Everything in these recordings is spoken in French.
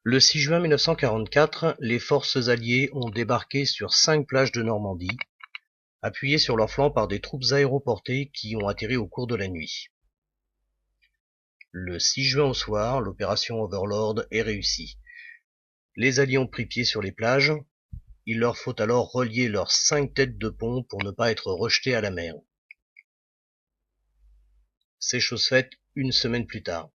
Le 6 juin 1944, les forces alliées ont débarqué sur 5 plages de Normandie, appuyées sur leurs flancs par des troupes aéroportées qui ont atterri au cours de la nuit. Le 6 juin au soir, l'opération Overlord est réussie. Les alliés ont pris pied sur les plages. Il leur faut alors relier leurs 5 têtes de pont pour ne pas être rejetés à la mer. C'est chose faite une semaine plus tard.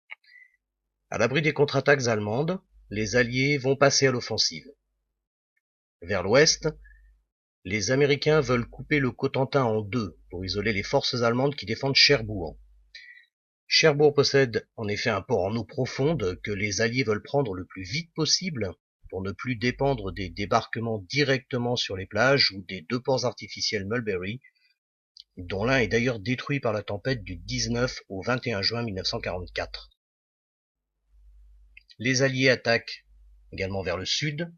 À l'abri des contre-attaques allemandes, les Alliés vont passer à l'offensive. Vers l'ouest, les Américains veulent couper le Cotentin en deux pour isoler les forces allemandes qui défendent Cherbourg. Cherbourg possède en effet un port en eau profonde que les Alliés veulent prendre le plus vite possible pour ne plus dépendre des débarquements directement sur les plages ou des 2 ports artificiels Mulberry, dont l'un est d'ailleurs détruit par la tempête du 19 au 21 juin 1944. Les Alliés attaquent également vers le sud.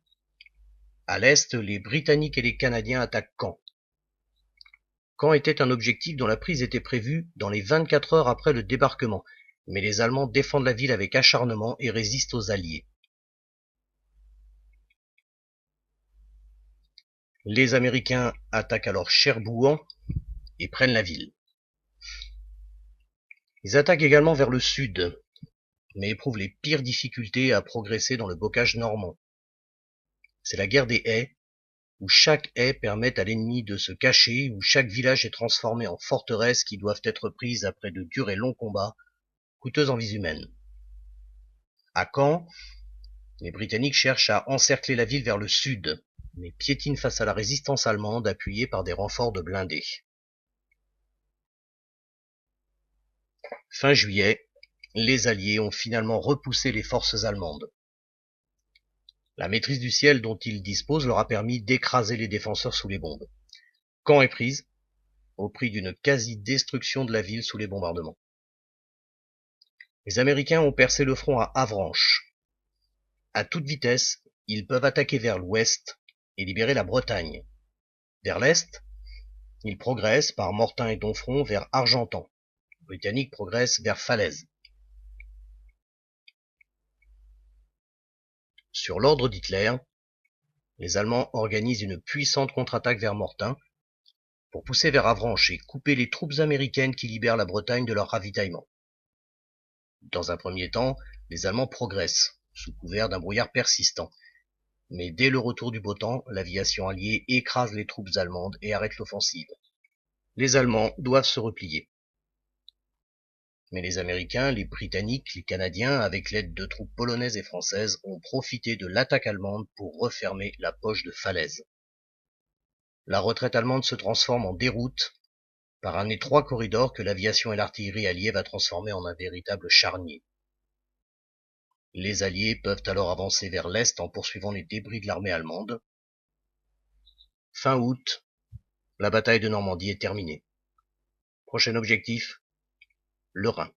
À l'est, les Britanniques et les Canadiens attaquent Caen. Caen était un objectif dont la prise était prévue dans les 24 heures après le débarquement, mais les Allemands défendent la ville avec acharnement et résistent aux Alliés. Les Américains attaquent alors Cherbourg et prennent la ville. Ils attaquent également vers le sud, mais éprouvent les pires difficultés à progresser dans le bocage normand. C'est la guerre des haies, où chaque haie permet à l'ennemi de se cacher, où chaque village est transformé en forteresse qui doivent être prises après de durs et longs combats, coûteux en vies humaines. À Caen, les Britanniques cherchent à encercler la ville vers le sud, mais piétinent face à la résistance allemande appuyée par des renforts de blindés. Fin juillet, les Alliés ont finalement repoussé les forces allemandes. La maîtrise du ciel dont ils disposent leur a permis d'écraser les défenseurs sous les bombes. Caen est prise, au prix d'une quasi-destruction de la ville sous les bombardements. Les Américains ont percé le front à Avranches. À toute vitesse, ils peuvent attaquer vers l'ouest et libérer la Bretagne. Vers l'est, ils progressent par Mortain et Domfront vers Argentan. Les Britanniques progressent vers Falaise. Sur l'ordre d'Hitler, les Allemands organisent une puissante contre-attaque vers Mortain pour pousser vers Avranches et couper les troupes américaines qui libèrent la Bretagne de leur ravitaillement. Dans un premier temps, les Allemands progressent, sous couvert d'un brouillard persistant. Mais dès le retour du beau temps, l'aviation alliée écrase les troupes allemandes et arrête l'offensive. Les Allemands doivent se replier. Mais les Américains, les Britanniques, les Canadiens, avec l'aide de troupes polonaises et françaises, ont profité de l'attaque allemande pour refermer la poche de Falaise. La retraite allemande se transforme en déroute par un étroit corridor que l'aviation et l'artillerie alliée va transformer en un véritable charnier. Les Alliés peuvent alors avancer vers l'est en poursuivant les débris de l'armée allemande. Fin août, la bataille de Normandie est terminée. Prochain objectif, le Rhin.